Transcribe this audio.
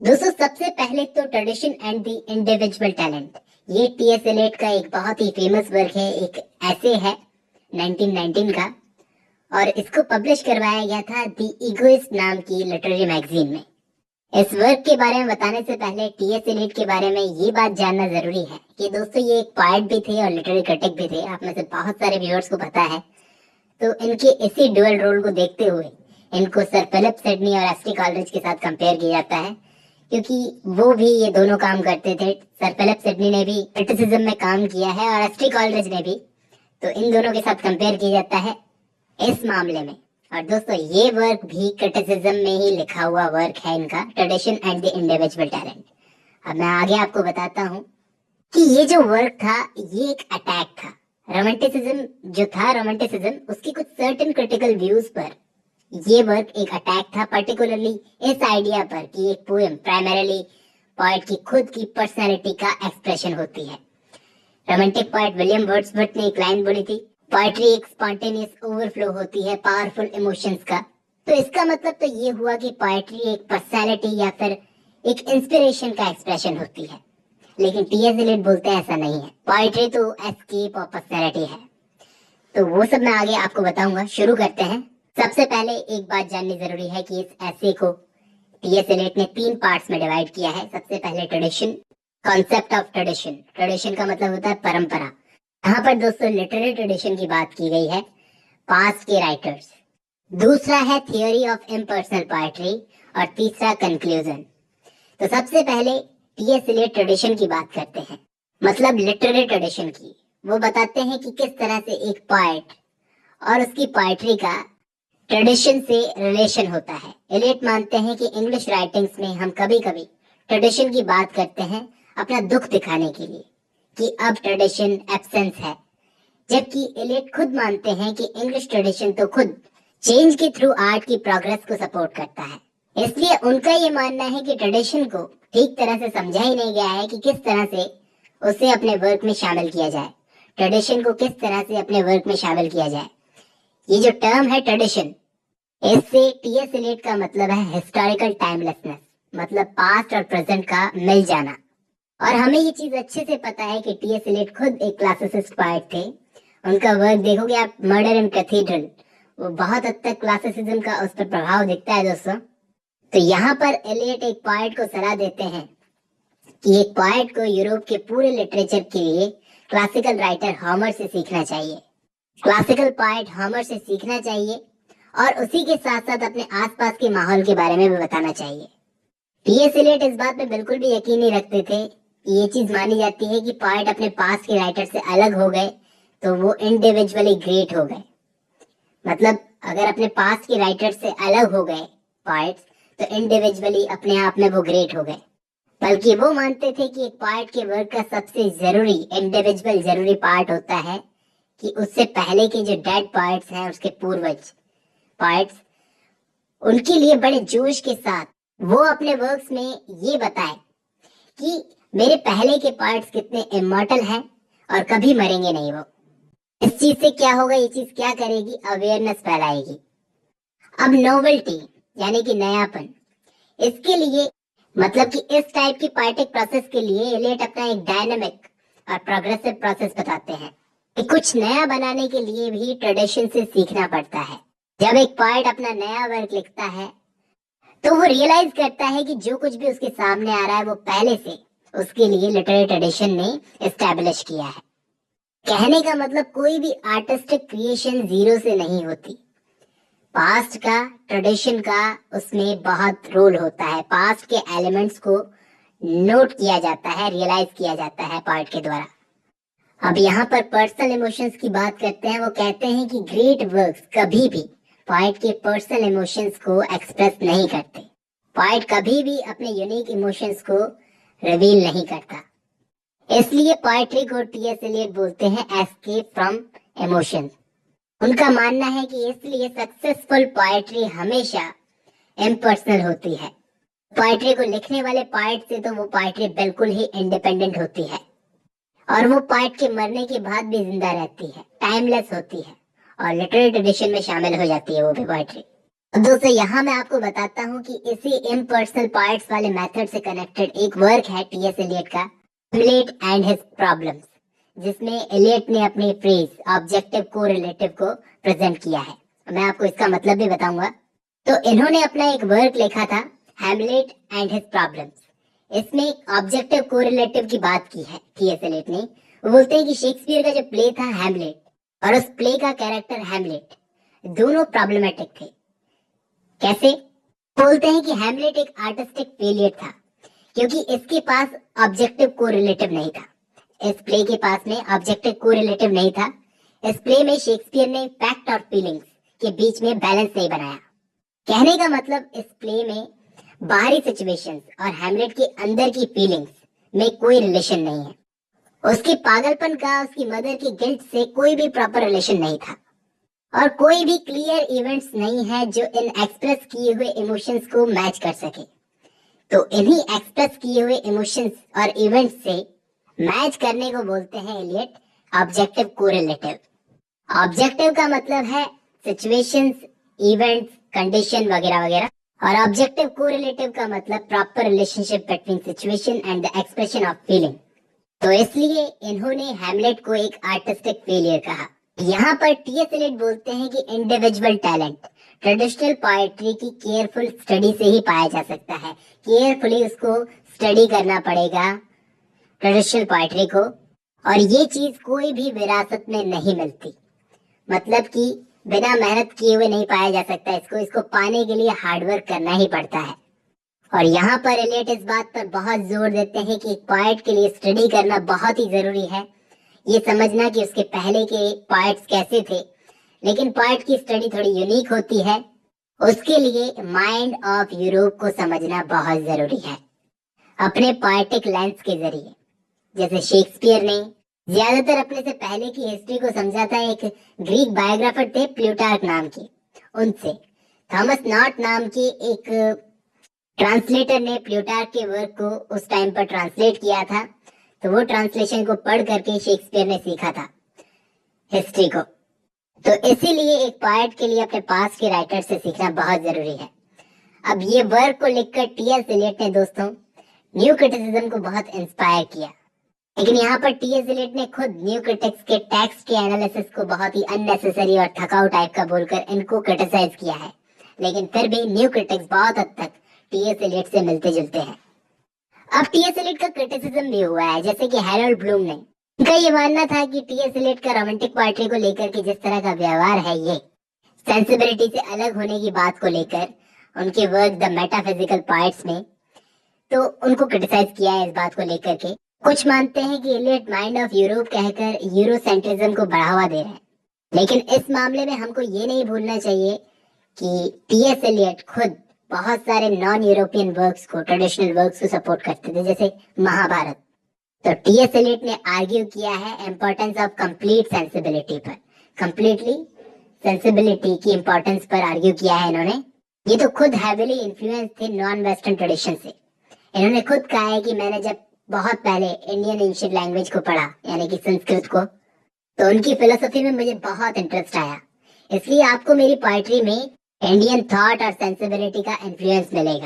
दोस्तों, सबसे पहले तो tradition and the individual talent, ये टीएस एलियट का एक बहुत ही फेमस वर्क है। एक ऐसे है 1919 का, और इसको पब्लिश करवाया गया था द इगोइस्ट नाम की लिटरेरी मैगजीन में। इस वर्क के बारे में बताने से पहले टीएस एलियट के बारे में ये बात जानना जरूरी है कि दोस्तों ये एक पोएट भी थे और लिटरेरी क्रिटिक भी थे। आप में से बहुत सारे व्यूअर्स को पता है। तो इनके इसी डुअल रोल को देखते हुए इनको सर फिलिप सिडनी और एस टी कॉलरिज के साथ कंपेयर किया जाता है, क्योंकि वो भी ये दोनों काम करते थे। सर फिलिप सिडनी ने भी क्रिटिसिज्म में काम किया है और एस टी कॉलरिज ने भी। तो इन दोनों के साथ कंपेयर किया जाता है इस मामले में। और दोस्तों, ये वर्क भी क्रिटिसिज्म में ही लिखा हुआ वर्क है इनका, tradition and the individual talent. अब मैं आगे आपको बताता हूँ कि ये जो वर्क था ये एक अटैक था। रोमांटिसिज्म जो था, रोमांटिसिज्म उसकी कुछ सर्टेन क्रिटिकल व्यूज पर ये वर्क एक अटैक था, पर्टिकुलरली इस आइडिया पर कि एक पोएम प्राइमरीली पोएट की खुद की पर्सनैलिटी का एक्सप्रेशन होती है। रोमांटिक पोएट विलियम वर्ड्सवर्थ ने एक लाइन बोली थी, पोएट्री एक स्पॉन्टेनियस ओवरफ्लो होती है पावरफुल इमोशंस का। तो इसका मतलब तो ये हुआ कि पोएट्री एक पर्सनैलिटी या फिर एक इंस्पिरेशन का एक्सप्रेशन होती है। लेकिन टीएस एलियट बोलते हैं ऐसा नहीं है, पोएट्री तो एस्केप ऑफ पर्सनैलिटी है। तो वो सब मैं आगे आपको बताऊंगा। शुरू करते हैं। सबसे पहले एक बात जाननी जरूरी है कि इस ऐसे को टीएस एलियट ने 3 पार्ट्स में डिवाइड किया है। सबसे पहले tradition, concept of tradition. Tradition का मतलब होता है परंपरा। यहाँ पर दोस्तों लिटरेरी ट्रेडिशन की बात की गई है, पास्ट के राइटर्स। दूसरा है थियोरी ऑफ इम्पर्सनल पोएट्री और तीसरा कंक्लूजन। तो सबसे पहले टीएस एलियट ट्रेडिशन की बात करते हैं, मतलब लिटरेरी ट्रेडिशन की। वो बताते हैं कि किस तरह से एक पोएट और उसकी पोएट्री का ट्रेडिशन से रिलेशन होता है। एलियट मानते हैं कि इंग्लिश राइटिंग्स में हम कभी कभी ट्रेडिशन की बात करते हैं अपना दुख दिखाने के लिए कि अब ट्रेडिशन एब्सेंस है, जबकि एलियट खुद मानते हैं कि इंग्लिश ट्रेडिशन तो खुद चेंज के थ्रू आर्ट की प्रोग्रेस को सपोर्ट करता है। इसलिए उनका ये मानना है कि ट्रेडिशन को ठीक तरह से समझा ही नहीं गया है कि किस तरह से उसे अपने वर्क में शामिल किया जाए। ट्रेडिशन को किस तरह से अपने वर्क में शामिल किया जाए। ये जो टर्म है ट्रेडिशन, इससे टीएस एलियट का मतलब है हिस्टोरिकल टाइमलेसनेस, मतलब पास्ट और प्रेजेंट का मिल जाना। और हमें ये चीज अच्छे से पता है कि टीएस एलियट खुद एक क्लासिसिस्ट पोएट थे। उनका वर्क देखोगे आप, मर्डर इन कैथीड्रल, वो बहुत हद तक क्लासिसिज्म का उस पर प्रभाव दिखता है दोस्तों। तो यहाँ पर एलियट एक पोएट को सलाह देते हैं कि एक पोएट को यूरोप के पूरे लिटरेचर के लिए क्लासिकल राइटर होमर से सीखना चाहिए। क्लासिकल पोएट होमर से सीखना चाहिए और उसी के साथ साथ अपने आसपास के माहौल के बारे में भी बताना चाहिए। टीएस एलियट इस बात पे बिल्कुल भी यकीन नहीं रखते थे कि ये चीज मानी जाती है कि पोएट अपने पास के राइटर से अलग हो गए तो वो इंडिविजुअली ग्रेट हो गए। मतलब अगर अपने पास के राइटर से अलग हो गए पोएट्स, तो इंडिविजुअली अपने आप में वो ग्रेट हो गए। बल्कि वो मानते थे कि एक पोएट के वर्क का सबसे जरूरी इंडिविजुअल जरूरी पार्ट होता है कि उससे पहले के जो डेड पोएट्स हैं, उसके पूर्वज पोएट्स, उनके लिए बड़े जोश के साथ वो अपने वर्क्स में ये बताए कि मेरे पहले के पोएट्स कितने इमॉर्टल हैं और कभी मरेंगे नहीं। वो इस चीज से क्या होगा, ये चीज क्या करेगी, अवेयरनेस फैलाएगी। अब नोवेल्टी यानी कि नयापन, इसके लिए मतलब कि इस टाइप की पोएटिक प्रोसेस के लिए एलियट अपना एक डायनामिक और प्रोग्रेसिव प्रोसेस बताते हैं कि कुछ नया बनाने के लिए भी ट्रेडिशन से सीखना पड़ता है। जब एक पोएट अपना नया वर्क लिखता है तो वो रियलाइज करता है कि जो कुछ भी उसके सामने आ रहा है वो पहले से उसके लिए लिटरेरी ट्रेडिशन ने एस्टैब्लिश किया है। कहने का मतलब कोई भी आर्टिस्टिक क्रिएशन जीरो से नहीं होती। पास्ट का, ट्रेडिशन का उसमें बहुत रोल होता है। पास्ट के एलिमेंट्स को नोट किया जाता है, रियलाइज किया जाता है पोएट के द्वारा। अब यहाँ पर पर्सनल इमोशंस की बात करते हैं। वो कहते हैं कि ग्रेट वर्क्स कभी भी पोएट के पर्सनल इमोशंस को एक्सप्रेस नहीं करते। पोएट कभी भी अपने यूनिक इमोशंस को रिवील नहीं करता। इसलिए पोएट्री को टीएस एलियट बोलते हैं एस्केप फ्रॉम इमोशंस। उनका मानना है कि इसलिए सक्सेसफुल पोएट्री हमेशा इम्पर्सनल होती है। पोएट्री को लिखने वाले पोएट से तो वो पोएट्री बिल्कुल ही इंडिपेंडेंट होती है और वो पोएट के मरने के बाद भी जिंदा रहती है, टाइमलेस होती है और लिटरेरी ट्रेडिशन में शामिल हो जाती है वो भी पोएट्री। अब दोस्तों यहाँ मैं आपको बताता हूँ कि इसी इम्पर्सनल पार्ट्स वाले मेथड से कनेक्टेड एक वर्क है टीएस एलियट का, हैमलेट एंड हिज प्रॉब्लम्स, जिसमें एलियट ने अपनी फ्रेज ऑब्जेक्टिव कोरिलेटिव को प्रेजेंट किया है। मैं आपको इसका मतलब भी बताऊंगा। तो इन्होंने अपना एक वर्क लिखा था, हैमलेट एंड हिज प्रॉब्लम्स। इसमें ऑब्जेक्टिव कोरिलेटिव की बात की है टीएस एलियट ने। वो बोलते हैं कि शेक्सपियर का जो प्ले था हैमलेट और उस प्ले का कैरेक्टर हैमलेट दोनों प्रॉब्लमेटिक थे। कैसे? बोलते हैं कि हैमलेट एक आर्टिस्टिक फेलियर था क्योंकि इसके पास ऑब्जेक्टिव कोरिलेटिव नहीं था। इस प्ले के पास में ऑब्जेक्टिव कोरिलेटिव नहीं था। इस प्ले में शेक्सपियर ने फैक्ट और फीलिंग्स के बीच में बैलेंस नहीं बनाया। कहने का मतलब इस प्ले में बाहरी सिचुएशंस और हैमलेट के अंदर की फीलिंग्स में कोई रिलेशन नहीं है। उसके पागलपन का उसकी मदर की गिल्ट से कोई भी प्रॉपर रिलेशन नहीं था और कोई भी क्लियर इवेंट्स नहीं है जो इन एक्सप्रेस किए हुए इमोशंस को मैच कर सके। तो इन्हीं एक्सप्रेस किए हुए इमोशंस और इवेंट्स से मैच करने को बोलते हैं एलियट ऑब्जेक्टिव कोरिलेटिव। ऑब्जेक्टिव का मतलब है सिचुएशंस, इवेंट्स, कंडीशन वगैरह वगैरह, और ऑब्जेक्टिव कोरिलेटिव का मतलब proper relationship between situation and the expression of feeling. तो इसलिए इन्होंने हैमलेट को एक आर्टिस्टिक फेलियर कहा। यहाँ पर टीएस एलियट बोलते हैं कि इंडिविजुअल टैलेंट ट्रेडिशनल पोएट्री की केयरफुल स्टडी से ही पाया जा सकता है। केयरफुली उसको स्टडी करना पड़ेगा ट्रेडिशनल पोएट्री को, और ये चीज कोई भी विरासत में नहीं मिलती। मतलब कि बिना मेहनत किए हुए नहीं पाया जा सकता इसको पाने के लिए हार्डवर्क करना ही पड़ता है। और यहाँ पर एलियट इस बात पर बहुत जोर देते हैं कि एक पोएट के लिए स्टडी करना बहुत ही जरूरी है। ये समझना कि उसके पहले के पोएट्स कैसे थे, लेकिन पोएट की स्टडी थोड़ी यूनिक होती है। उसके लिए माइंड ऑफ यूरोप को समझना बहुत जरूरी है अपने पोएटिक लेंस के जरिए। जैसे शेक्सपियर ने ज्यादातर अपने से पहले की हिस्ट्री को समझा था एक ग्रीक बायोग्राफर थे प्लूटार्क नाम के, उनसे। थॉमस नॉट नाम के एक ट्रांसलेटर ने प्लूटार्क के वर्क को उस टाइम पर ट्रांसलेट किया था। तो वो ट्रांसलेशन को पढ़ करके शेक्सपियर ने सीखा था हिस्ट्री को। तो इसीलिए एक पोएट के लिए अपने पास के राइटर से सीखना बहुत जरूरी है। अब ये वर्क को लिखकर टीएस एलियट ने दोस्तों न्यू क्रिटिसिज्म को बहुत इंस्पायर किया, लेकिन यहाँ पर टीएस एलियट ने खुद न्यू क्रिटिक्स के टेक्स्ट के एनालिसिस को बहुत ही अननेसेसरी और थकाऊ टाइप का बोलकर इनको क्रिटिसाइज किया है। लेकिन फिर भी न्यू क्रिटिक्स बहुत हद तक टीएस एलियट से मिलते जुलते हैं। अब टीएस एलियट का क्रिटिसिज्म भी हुआ है, जैसे कि हैरोल्ड ब्लूम ने। उनका ये मानना था कि टीएस एलियट का रोमांटिक पोएट्री को लेकर के जिस तरह का व्यवहार है, ये सेंसिबिलिटी से अलग होने की बात को लेकर उनके वर्क द मेटाफिजिकल पोएट्स में, तो उनको क्रिटिसाइज किया है इस बात को लेकर के। कुछ मानते हैं कि एलियट माइंड ऑफ यूरोप कहकर यूरोसेंट्रिज्म को बढ़ावा दे रहे हैं, लेकिन इस मामले में हमको ये नहीं भूलना चाहिए कि टीएस एलियट खुद बहुत सारे नॉन यूरोपियन वर्क्स को, ट्रेडिशनल वर्क्स को सपोर्ट करते थे, जैसे महाभारत। तो टीएस एलियट ने आर्ग्यू किया है इम्पोर्टेंस ऑफ कंप्लीट सेंसिबिलिटी पर, कंप्लीटली सेंसिबिलिटी की इंपॉर्टेंस पर आर्ग्यू किया है इन्होंने। ये तो खुद हैवीली इन्फ्लुएंस थे नॉन वेस्टर्न ट्रेडिशन से। इन्होंने खुद कहा है कि मैंने जब बहुत पहले इंडियन एंशिएंट लैंग्वेज को पढ़ा, यानी कि संस्कृत को, तो उनकी फिलोसफी में मुझे बहुत इंटरेस्ट आया। इसलिए आपको मेरी पोएट्री में इंडियन थॉट और सेंसिबिलिटी का इन्फ्लुएंस मिलेगा।